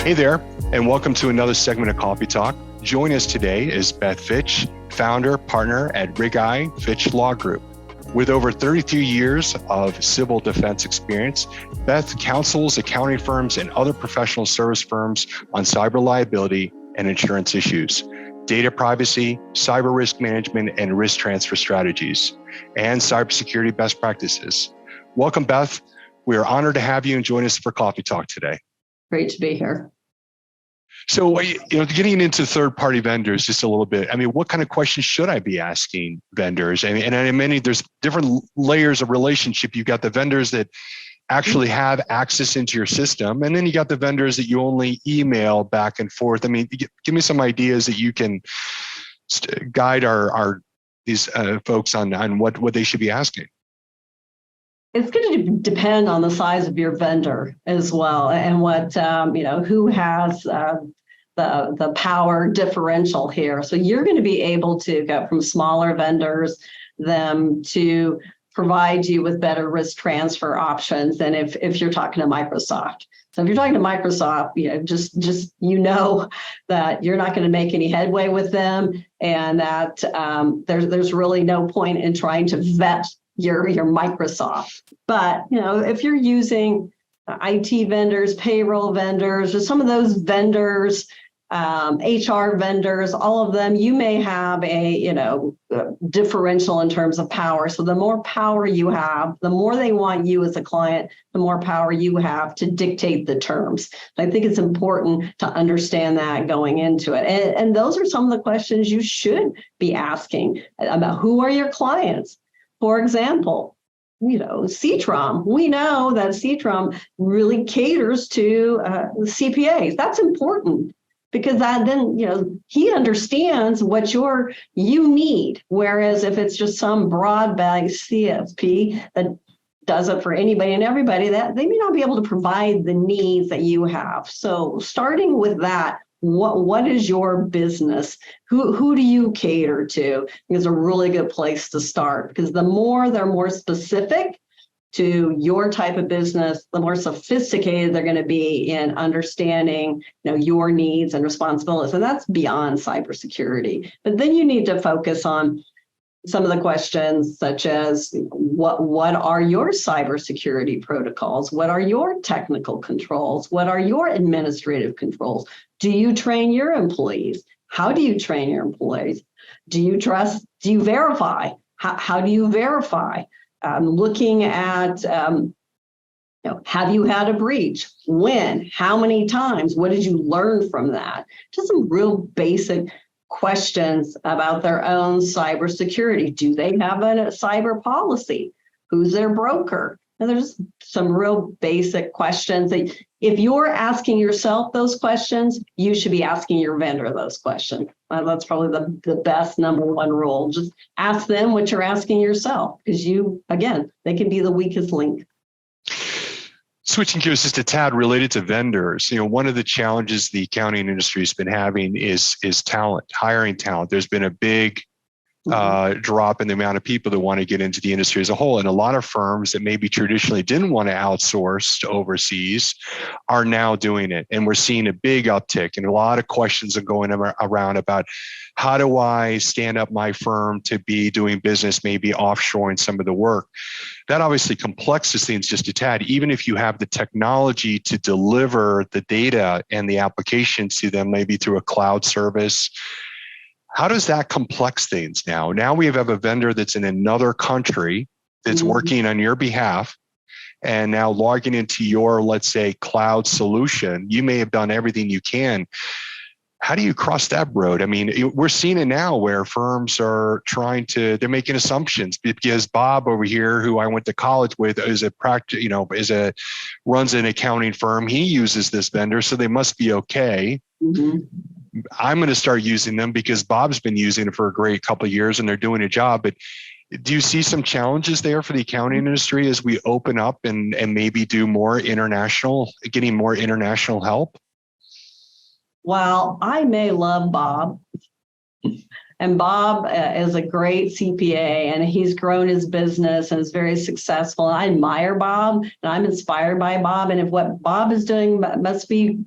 Hey there, and welcome to another segment of Coffee Talk. Joining us today is Beth Fitch, founder, partner at Rig-i Fitch Law Group. With over 32 years of civil defense experience, Beth counsels accounting firms and other professional service firms on cyber liability and insurance issues, data privacy, cyber risk management, and risk transfer strategies, and cybersecurity best practices. Welcome, Beth. We are honored to have you and join us for Coffee Talk today. Great to be here. So, getting into third-party vendors just a little bit. I mean, what kind of questions should I be asking vendors? And there's different layers of relationship. You've got the vendors that actually have access into your system, and then you got the vendors that you only email back and forth. I mean, give me some ideas that you can guide these folks on what they should be asking. It's going to depend on the size of your vendor as well, and what who has the power differential here. So you're going to be able to go from smaller vendors them to provide you with better risk transfer options than if you're talking to Microsoft. So if you're talking to Microsoft, just that you're not going to make any headway with them, and that there's really no point in trying to vet your Microsoft. But if you're using IT vendors, payroll vendors, or some of those vendors, HR vendors, all of them, you may have a differential in terms of power. So the more power you have, the more they want you as a client, the more power you have to dictate the terms. I think it's important to understand that going into it. And those are some of the questions you should be asking about. Who are your clients? For example, CTROM. We know that CTROM really caters to CPAs. That's important because then he understands what you need. Whereas if it's just some broad-based CSP that does it for anybody and everybody, that they may not be able to provide the needs that you have. So starting with that. What is your business? Who do you cater to? Is a really good place to start, because the more they're more specific to your type of business, the more sophisticated they're going to be in understanding your needs and responsibilities. And that's beyond cybersecurity. But then you need to focus on some of the questions such as what are your cybersecurity protocols? What are your technical controls? What are your administrative controls? Do you train your employees? How do you train your employees? Do you trust? Do you verify? How do you verify? Looking at, have you had a breach? When? How many times? What did you learn from that? Just some real basic questions about their own cybersecurity. Do they have a cyber policy? Who's their broker? And there's some real basic questions that if you're asking yourself those questions, you should be asking your vendor those questions. That's probably the best number one rule. Just ask them what you're asking yourself, because they can be the weakest link. Switching gears just a tad related to vendors, one of the challenges the accounting industry has been having is talent, hiring talent. There's been a big drop in the amount of people that want to get into the industry as a whole. And a lot of firms that maybe traditionally didn't want to outsource to overseas are now doing it. And we're seeing a big uptick, and a lot of questions are going around about how do I stand up my firm to be doing business, maybe offshoring some of the work. That obviously complexes things just a tad. Even if you have the technology to deliver the data and the applications to them, maybe through a cloud service, how does that complex things now? Now we have a vendor that's in another country that's working on your behalf, and now logging into your, let's say, cloud solution. You may have done everything you can. How do you cross that road? I mean, we're seeing it now where firms are they're making assumptions, because Bob over here, who I went to college with, runs an accounting firm. He uses this vendor, so they must be okay. I'm going to start using them because Bob's been using it for a great couple of years and they're doing a job. But do you see some challenges there for the accounting industry as we open up and maybe do more getting more international help? Well, I may love Bob, and Bob is a great CPA, and he's grown his business and is very successful. I admire Bob, and I'm inspired by Bob. And if what Bob is doing must be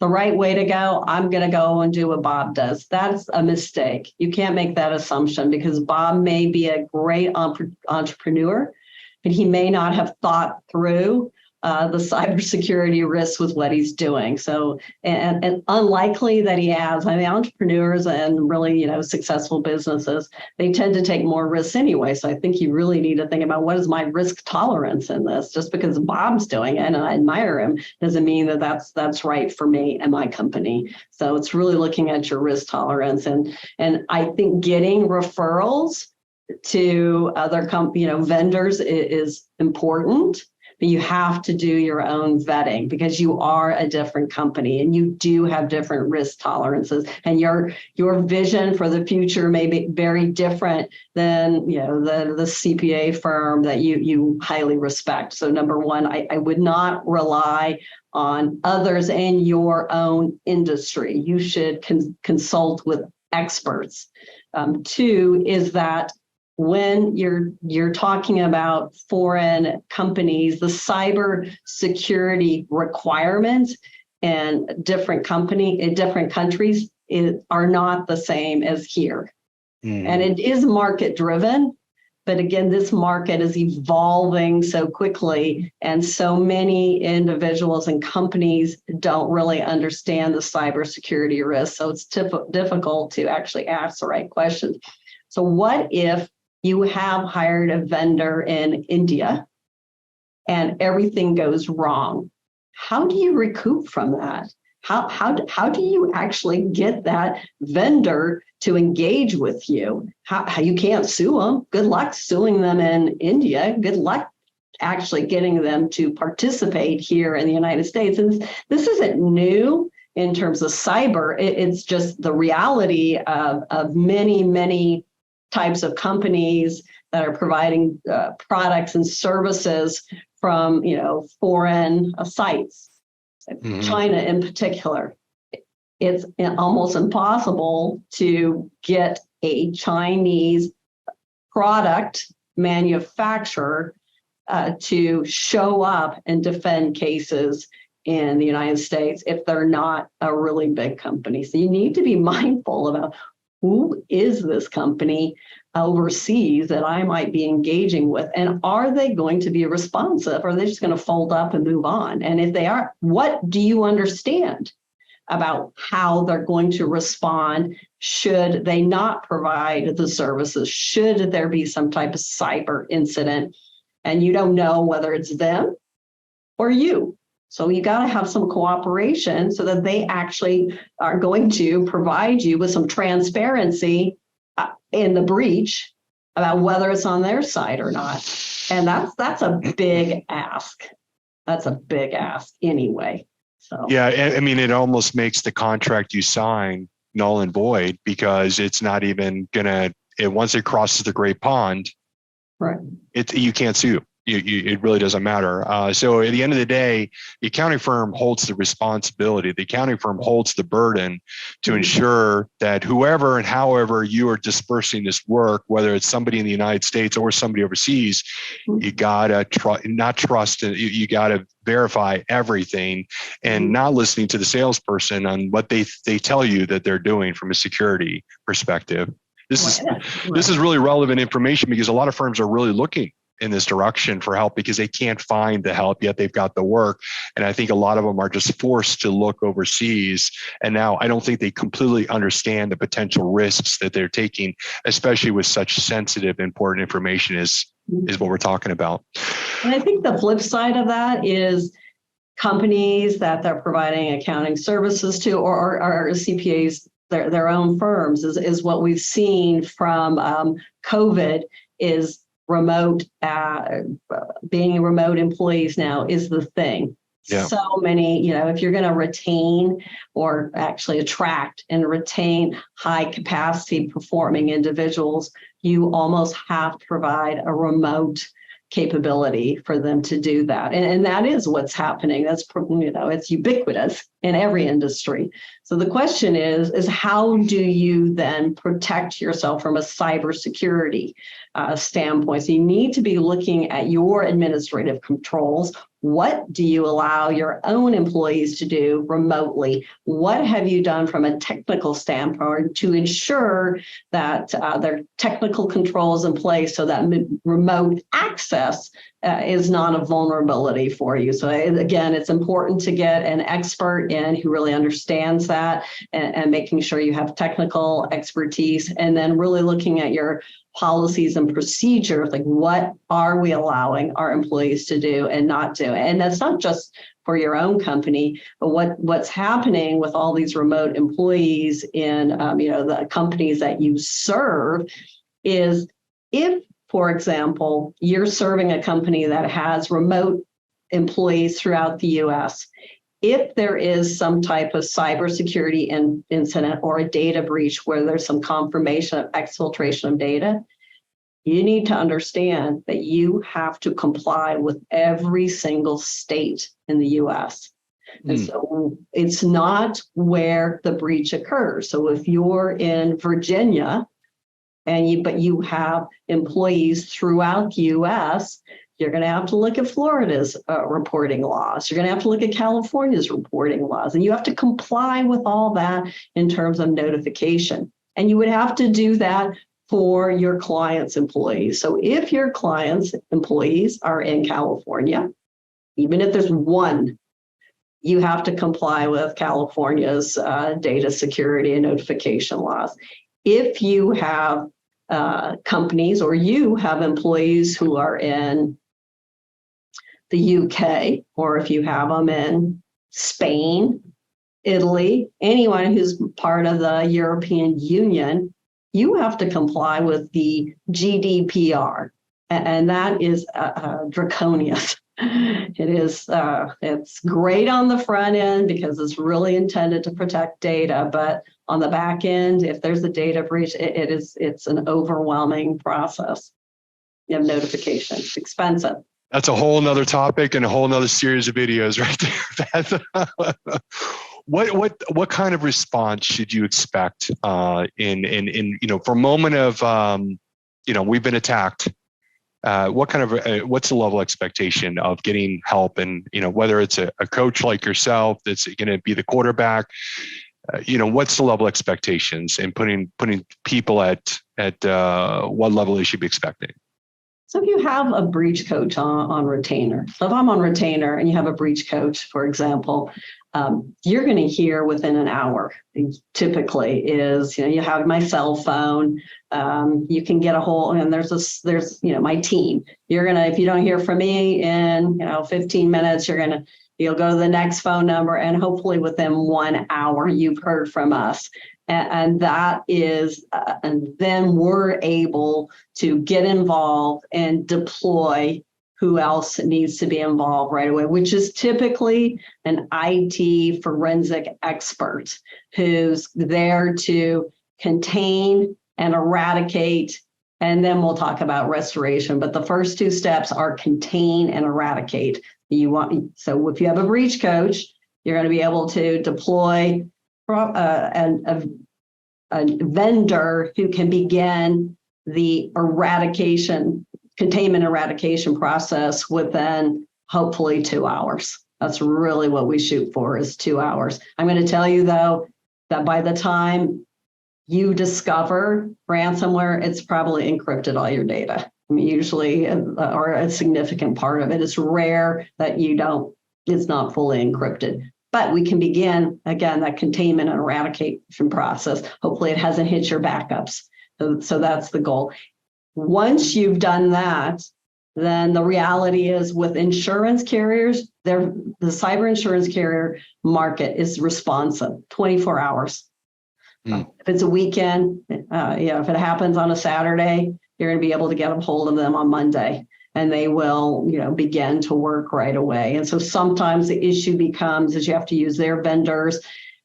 the right way to go. I'm going to go and do what Bob does. That's a mistake. You can't make that assumption because Bob may be a great entrepreneur, but he may not have thought through the cybersecurity risks with what he's doing. So, and unlikely that he has. I mean, entrepreneurs and really, successful businesses, they tend to take more risks anyway. So I think you really need to think about what is my risk tolerance in this. Just because Bob's doing it and I admire him doesn't mean that that's right for me and my company. So it's really looking at your risk tolerance, and I think getting referrals to other vendors is important. But you have to do your own vetting because you are a different company and you do have different risk tolerances, and your vision for the future may be very different than the CPA firm that you highly respect. So number one, I would not rely on others in your own industry. You should consult with experts. Two is that when you're talking about foreign companies, the cyber security requirements in different countries are not the same as here. And it is market driven, but again, this market is evolving so quickly, and so many individuals and companies don't really understand the cybersecurity risks. So it's difficult to actually ask the right questions. So what if you have hired a vendor in India and everything goes wrong? How do you recoup from that? How do you actually get that vendor to engage with you? How you can't sue them. Good luck suing them in India. Good luck actually getting them to participate here in the United States. And this isn't new in terms of cyber. It's just the reality of many types of companies that are providing products and services from foreign sites, China in particular. It's almost impossible to get a Chinese product manufacturer to show up and defend cases in the United States if they're not a really big company. So you need to be mindful about who is this company overseas that I might be engaging with? And are they going to be responsive? Or are they just going to fold up and move on? And if they are, what do you understand about how they're going to respond should they not provide the services? Should there be some type of cyber incident and you don't know whether it's them or you? So you got to have some cooperation so that they actually are going to provide you with some transparency in the breach about whether it's on their side or not. And that's a big ask. That's a big ask anyway. So yeah, I mean, it almost makes the contract you sign null and void because it's not even once it crosses the Great Pond, right? You can't sue. It really doesn't matter. So at the end of the day, the accounting firm holds the responsibility. The accounting firm holds the burden to ensure that whoever and however you are dispersing this work, whether it's somebody in the United States or somebody overseas, you gotta not trust. You gotta verify everything and not listening to the salesperson on what they tell you that they're doing from a security perspective. This is really relevant information because a lot of firms are really looking in this direction for help because they can't find the help, yet they've got the work. And I think a lot of them are just forced to look overseas. And now I don't think they completely understand the potential risks that they're taking, especially with such sensitive, important information is what we're talking about. And I think the flip side of that is companies that they're providing accounting services to or CPAs, their own firms is what we've seen from COVID is being remote employees now is the thing. Yeah. So many, if you're going to retain or actually attract and retain high capacity performing individuals, you almost have to provide a remote capability for them to do that. And that is what's happening. That's, it's ubiquitous in every industry. So the question is how do you then protect yourself from a cybersecurity standpoint? So you need to be looking at your administrative controls. What do you allow your own employees to do remotely? What have you done from a technical standpoint to ensure that there are technical controls in place so that remote access is not a vulnerability for you? So again, it's important to get an expert in who really understands that and making sure you have technical expertise, and then really looking at your policies and procedures, like what are we allowing our employees to do and not do? And that's not just for your own company, but what's happening with all these remote employees in the companies that you serve is, if, for example, you're serving a company that has remote employees throughout the US, if there is some type of cybersecurity incident or a data breach where there's some confirmation of exfiltration of data, you need to understand that you have to comply with every single state in the US. And so it's not where the breach occurs. So if you're in Virginia but you have employees throughout the US, you're going to have to look at Florida's reporting laws. You're going to have to look at California's reporting laws, and you have to comply with all that in terms of notification. And you would have to do that for your clients' employees. So if your clients' employees are in California, even if there's one, you have to comply with California's data security and notification laws. If you have companies or you have employees who are in the UK, or if you have them in Spain, Italy, anyone who's part of the European Union, you have to comply with the GDPR, and that is draconian. It's great on the front end because it's really intended to protect data, but on the back end, if there's a data breach, it's an overwhelming process. You have notification. It's expensive. That's a whole nother topic and a whole nother series of videos right there. What kind of response should you expect in for a moment of we've been attacked? What's the level of expectation of getting help, and whether it's a coach like yourself that's going to be the quarterback, what's the level of expectations and putting people at what level they should be expecting? So if you have a breach coach on retainer, so if I'm on retainer and you have a breach coach, for example, you're going to hear within an hour. Typically, is you have my cell phone. You can get a hold, and there's my team. You're gonna, if you don't hear from me in 15 minutes, you'll go to the next phone number, and hopefully within 1 hour you've heard from us. And that is, and then we're able to get involved and deploy who else needs to be involved right away, which is typically an IT forensic expert who's there to contain and eradicate. And then we'll talk about restoration. But the first two steps are contain and eradicate. So if you have a breach coach, you're going to be able to deploy a vendor who can begin the containment eradication process within hopefully 2 hours. That's really what we shoot for, is 2 hours. I'm going to tell you though, that by the time you discover ransomware, it's probably encrypted all your data. I mean, usually, or a significant part of it. It's rare that it's not fully encrypted. But we can begin, again, that containment and eradication process. Hopefully it hasn't hit your backups. So that's the goal. Once you've done that, then the reality is with insurance carriers, the cyber insurance carrier market is responsive 24 hours. If it's a weekend, if it happens on a Saturday, you're going to be able to get a hold of them on Monday, and they will, begin to work right away. And so sometimes the issue becomes is you have to use their vendors,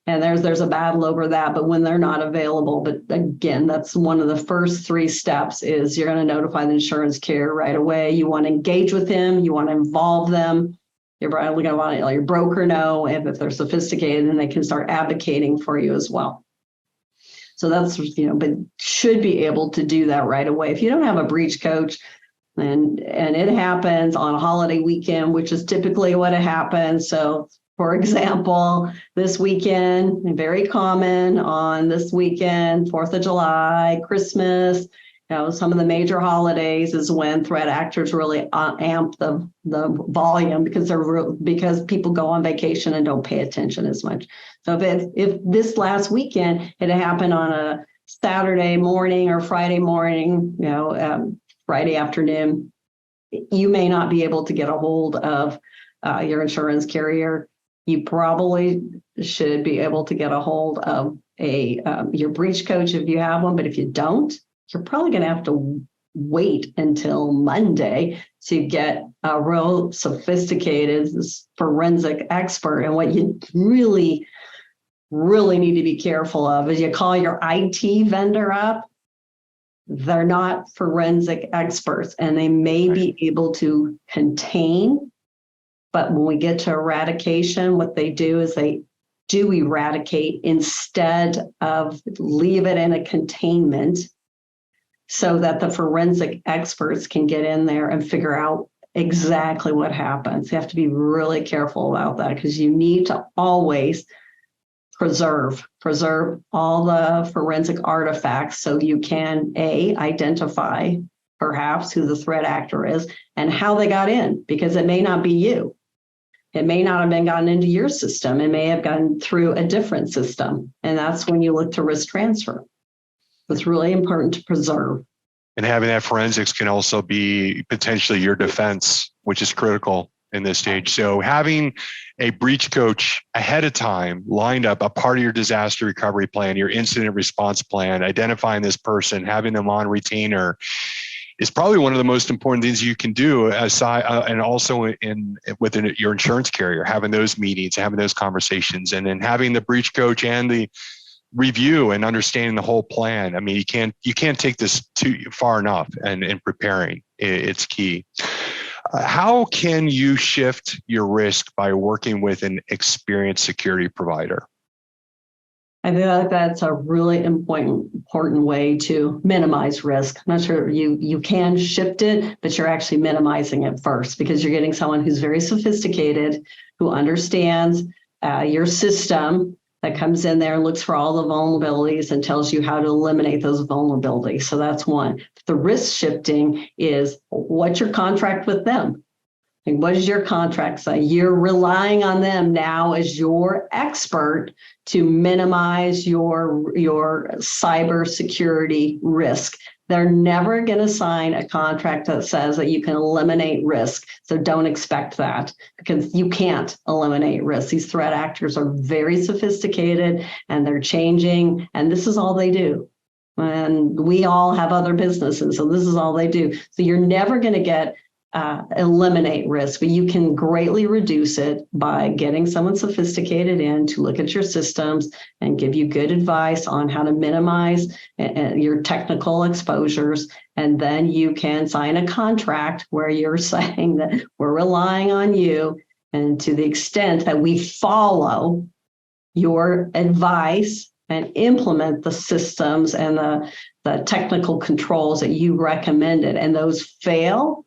and there's a battle over that, but when they're not available. But again, that's one of the first 3 steps is you're going to notify the insurance carrier right away. You want to engage with them, you want to involve them, You're probably going to want to let your broker know if they're sophisticated, and they can start advocating for you as well. So that's, but should be able to do that right away. If you don't have a breach coach, and it happens on a holiday weekend, which is typically what it happens. So, for example, this weekend, very common on this weekend, 4th of July, Christmas, some of the major holidays is when threat actors really amp the volume because people go on vacation and don't pay attention as much. So if this last weekend it happened on a Saturday morning or Friday morning, Friday afternoon, you may not be able to get a hold of your insurance carrier. You probably should be able to get a hold of your breach coach if you have one, but if you don't, you're probably going to have to wait until Monday to get a real sophisticated forensic expert. And what you really, really need to be careful of is you call your IT vendor up. They're not forensic experts, and they may be able to contain, but when we get to eradication, what they do is they do eradicate instead of leave it in a containment so that the forensic experts can get in there and figure out exactly what happens. You have to be really careful about that because you need to always preserve all the forensic artifacts so you can identify perhaps who the threat actor is and how they got in, because it may not be you. It may not have been gotten into your system. It may have gone through a different system. And that's when you look to risk transfer. It's really important to preserve. And having that forensics can also be potentially your defense, which is critical in this stage. So having a breach coach ahead of time lined up, a part of your disaster recovery plan, your incident response plan, identifying this person, having them on retainer is probably one of the most important things you can do aside, and also within your insurance carrier, having those meetings, having those conversations, and then having the breach coach and the review and understanding the whole plan. I mean, you can't take this too far enough, and in preparing, it's key. How can you shift your risk by working with an experienced security provider? I feel like that's a really important way to minimize risk. I'm not sure you can shift it, but you're actually minimizing it first because you're getting someone who's very sophisticated, who understands your system, that comes in there and looks for all the vulnerabilities and tells you how to eliminate those vulnerabilities. So that's one. The risk shifting is what's your contract with them? And what does your contract say? You're relying on them now as your expert to minimize your cybersecurity risk. They're never going to sign a contract that says that you can eliminate risk. So don't expect that because you can't eliminate risk. These threat actors are very sophisticated and they're changing, and this is all they do. And we all have other businesses, so this is all they do. So you're never going to get eliminate risk, but you can greatly reduce it by getting someone sophisticated in to look at your systems and give you good advice on how to minimize your technical exposures. And then you can sign a contract where you're saying that we're relying on you, and to the extent that we follow your advice and implement the systems and the technical controls that you recommended, and those fail,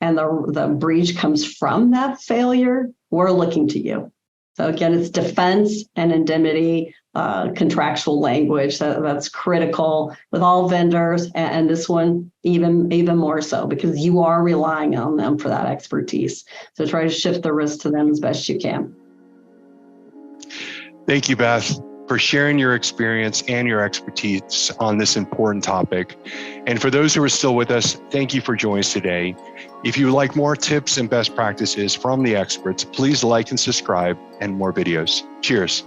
and the breach comes from that failure, we're looking to you. So again, it's defense and indemnity, contractual language that's critical with all vendors, and this one even more so because you are relying on them for that expertise. So try to shift the risk to them as best you can. Thank you, Beth, for sharing your experience and your expertise on this important topic. And for those who are still with us, thank you for joining us today. If you would like more tips and best practices from the experts, please like and subscribe and more videos. Cheers.